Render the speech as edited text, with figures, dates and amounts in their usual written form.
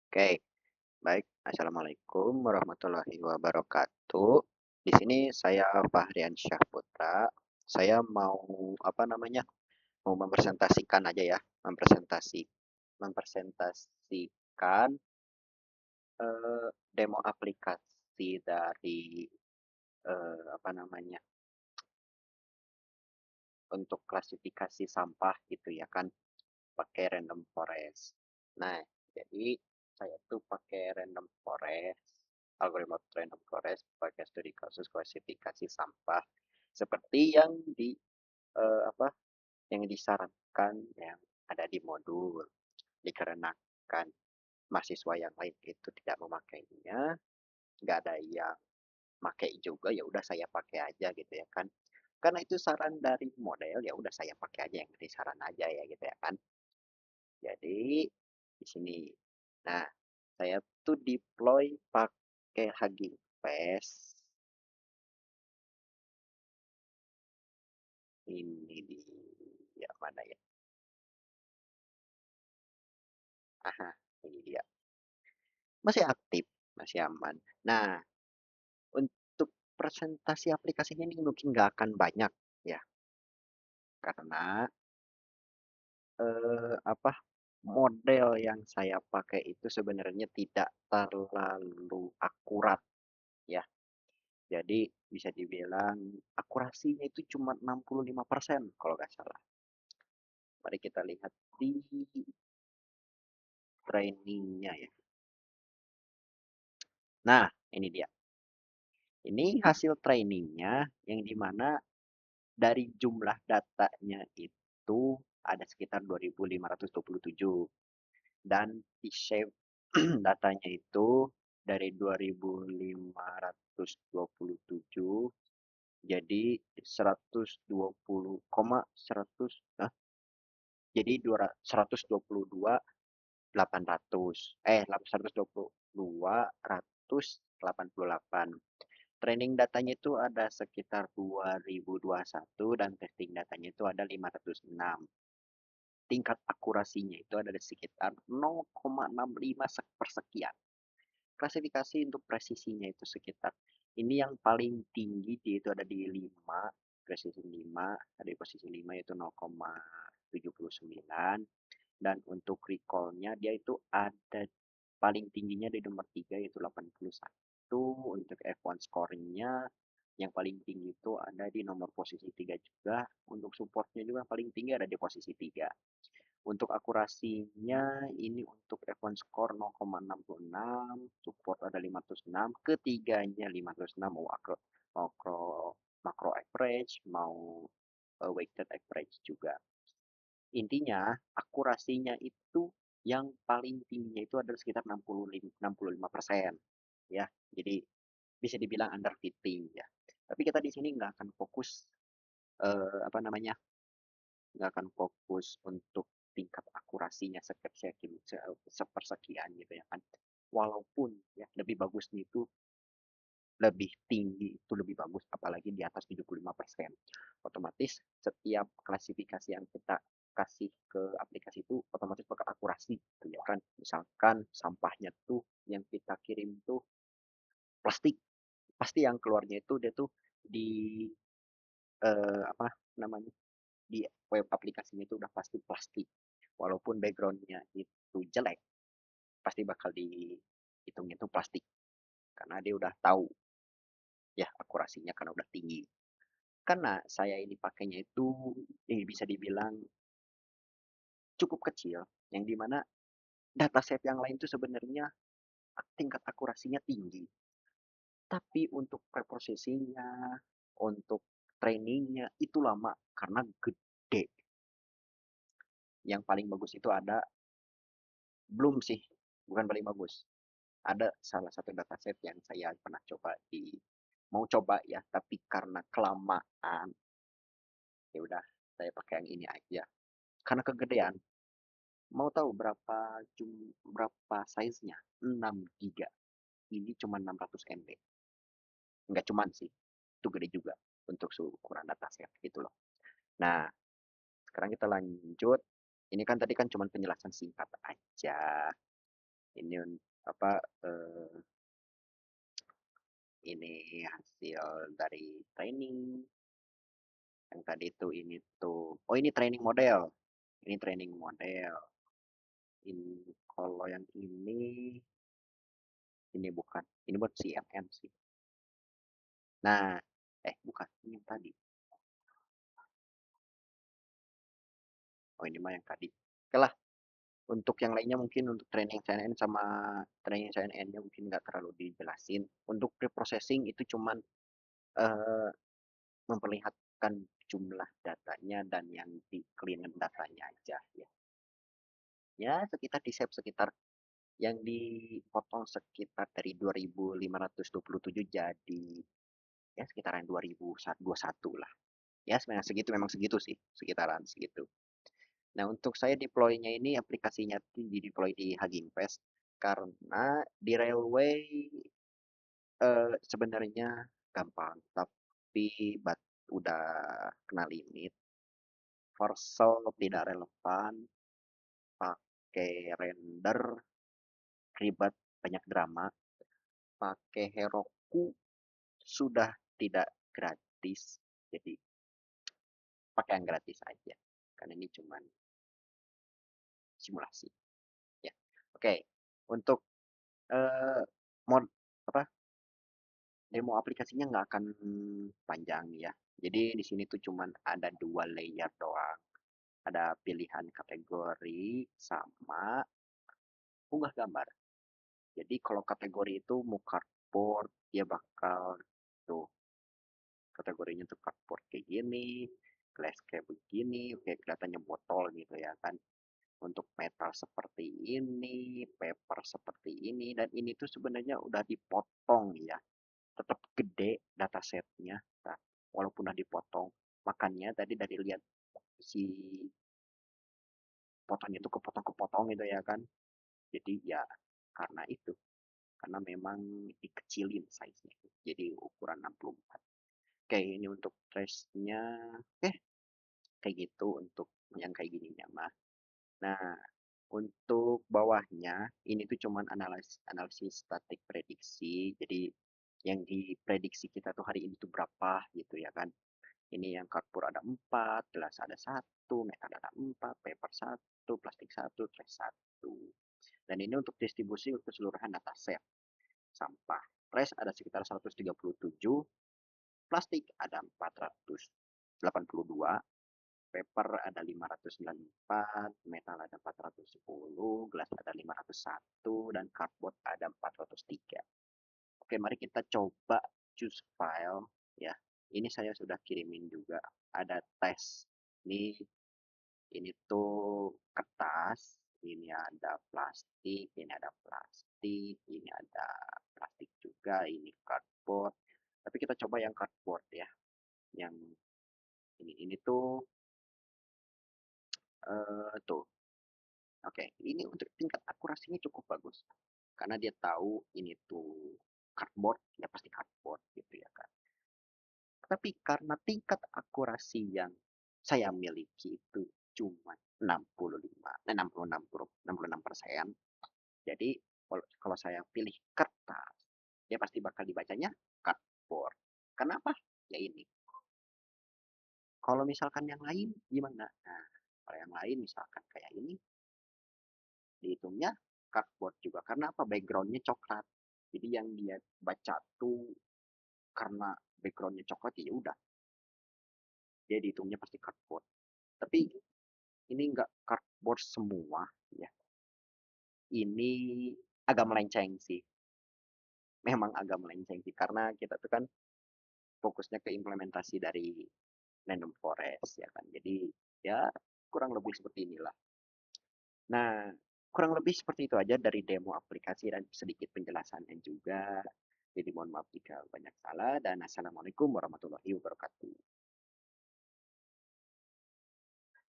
Oke, baik. Assalamualaikum warahmatullahi wabarakatuh. Di sini saya Fahriansyah Putra. Saya mau apa namanya? Mau mempresentasikan aja ya, mempresentasikan demo aplikasi dari apa namanya? Untuk klasifikasi sampah gitu ya kan, pakai random forest. Nah, jadi saya tuh pakai random forest, algoritma random forest, pakai studi kasus klasifikasi sampah seperti yang apa yang disarankan yang ada di modul. Dikarenakan mahasiswa yang lain itu tidak memakainya, nggak ada yang pakai juga, ya udah saya pakai aja gitu ya kan. Karena itu saran dari model, ya udah saya pakai aja yang dari saran aja ya gitu ya kan. Jadi di sini. Nah, saya tuh deploy pakai Hugging Face. Ini dia mana ya? Aha, ini dia. Masih aktif, masih aman. Nah, untuk presentasi aplikasinya ini mungkin nggak akan banyak ya, karena apa model yang saya pakai itu sebenarnya tidak terlalu akurat ya. Jadi bisa dibilang akurasinya itu cuma 65% kalau nggak salah. Mari kita lihat di trainingnya ya. Nah, ini dia. Ini hasil trainingnya yang dimana dari jumlah datanya itu ada sekitar 2.527 dan di save datanya itu dari 2.527 jadi 120,100 jadi 122.800 122.188. Training datanya itu ada sekitar 2021 dan testing datanya itu ada 506. Tingkat akurasinya itu ada di sekitar 0,65 persekian. Klasifikasi untuk presisinya itu sekitar ini yang paling tinggi dia itu ada di 5, presisi 5, ada di posisi 5 itu 0,79 dan untuk recall-nya dia itu ada paling tingginya di nomor 3 yaitu 81. Untuk F1 score-nya yang paling tinggi itu ada di nomor posisi 3 juga. Untuk supportnya juga paling tinggi ada di posisi 3. Untuk akurasinya ini untuk F1 score 0,66, support ada 506, ketiganya 506 mau makro makro average, mau weighted average juga. Intinya akurasinya itu yang paling tingginya itu adalah sekitar 65% ya. Jadi bisa dibilang underfitting ya. Tapi kita di sini nggak akan fokus apa namanya? Nggak akan fokus untuk tingkat akurasinya sepersekian gitu ya kan. Walaupun ya lebih bagusnya itu lebih tinggi itu lebih bagus apalagi di atas 75%. Otomatis setiap klasifikasi yang kita kasih ke aplikasi itu otomatis bakal akurasi gitu ya kan. Misalkan sampahnya tuh yang kita kirim tuh plastik, pasti yang keluarnya itu dia tuh di apa namanya? Di web aplikasinya itu udah pasti plastik. Walaupun backgroundnya itu jelek, pasti bakal dihitungnya itu plastik karena dia udah tahu ya akurasinya karena udah tinggi. Karena saya ini pakainya itu bisa dibilang cukup kecil, yang dimana dataset yang lain itu sebenarnya tingkat akurasinya tinggi. Tapi untuk preprocessingnya, untuk trainingnya itu lama karena gede. Yang paling bagus itu ada, belum sih, bukan paling bagus. Ada salah satu dataset yang saya pernah coba mau coba ya, tapi karena kelamaan, ya udah saya pakai yang ini aja. Karena kegedean, mau tahu berapa size-nya? 6 giga. Ini cuma 600 MB. Enggak cuman sih, itu gede juga untuk ukuran dataset gitu loh. Nah, sekarang kita lanjut. Ini kan tadi kan cuma penjelasan singkat aja. Ini apa ini hasil dari training yang tadi tuh ini tuh. Oh, ini training model. Ini training model. Ini kalau yang ini bukan. Ini buat CMM sih. Nah, bukan ini yang tadi. Oh, ini mah yang tadi. Oke lah, untuk yang lainnya mungkin untuk training CNN sama training CNN-nya mungkin nggak terlalu dijelasin. Untuk pre-processing itu cuman eh, memperlihatkan jumlah datanya dan yang di clean datanya aja ya. Ya, sekitar di save sekitar yang dipotong sekitar dari 2527 jadi ya sekitaran 2021 lah. Ya, sebenarnya segitu memang segitu sih, sekitaran segitu. Nah, untuk saya deploy-nya ini aplikasinya di deploy di Hugging Face karena di Railway sebenarnya gampang, tapi udah kena limit. Vercel tidak relevan, pakai render ribet, banyak drama, pakai Heroku sudah tidak gratis, jadi pakai yang gratis aja. Karena ini cuman simulasi. Ya, oke. Untuk eh, mod apa demo aplikasinya nggak akan panjang ya. Jadi di sini tuh cuman ada dua layer doang. Ada pilihan kategori sama unggah gambar. Jadi kalau kategori itu mau cardboard, dia bakal tuh kategorinya tuh cardboard kayak gini, glass kayak begini, kayak kelihatannya botol gitu ya kan. Untuk metal seperti ini, paper seperti ini, dan ini tuh sebenarnya udah dipotong ya. Tetap gede datasetnya, nah, walaupun udah dipotong. Makanya tadi dari lihat si fotonya itu kepotong-kepotong gitu ya kan. Jadi ya karena itu, karena memang dikecilin size-nya. Jadi ukuran 64. Oke, ini untuk trace-nya. Eh, kayak gitu untuk yang kayak gininya mah. Nah, untuk bawahnya ini tuh cuman analisis analisis statik prediksi. Jadi yang diprediksi kita tuh hari ini tuh berapa gitu ya kan. Ini yang kapur ada 4, gelas ada 1, metal ada 4, paper 1, plastik 1, trash 1. Dan ini untuk distribusi keseluruhan data set. Sampah trash ada sekitar 137, plastik ada 482, paper ada 594, metal ada 410, gelas ada 501, dan cardboard ada 403. Oke, mari kita coba choose file ya. Ini saya sudah kirimin juga. Ada tes. Ini tuh kertas, ini ada plastik, ini ada plastik juga, ini cardboard. Tapi kita coba yang cardboard ya. Yang ini tuh tuh. Oke, ini untuk tingkat akurasinya cukup bagus. Karena dia tahu ini tuh cardboard, ya pasti cardboard gitu ya kan. Tapi karena tingkat akurasi yang saya miliki itu cuma 65, 66%. Jadi kalau saya pilih kertas, dia pasti bakal dibacanya cardboard. Kenapa? Ya ini. Kalau misalkan yang lain gimana? Nah, kalau yang lain misalkan kayak ini, dihitungnya cardboard juga. Karena apa? Backgroundnya coklat. Jadi yang dia baca tuh karena backgroundnya coklat ya udah, dia dihitungnya pasti cardboard. Tapi ini enggak cardboard semua ya. Ini agak melenceng sih. Memang agak melenceng sih karena kita tuh kan fokusnya ke implementasi dari Random Forest ya kan. Jadi ya kurang lebih seperti inilah. Nah, kurang lebih seperti itu aja dari demo aplikasi dan sedikit penjelasannya juga. Jadi mohon maaf jika banyak salah dan assalamualaikum warahmatullahi wabarakatuh.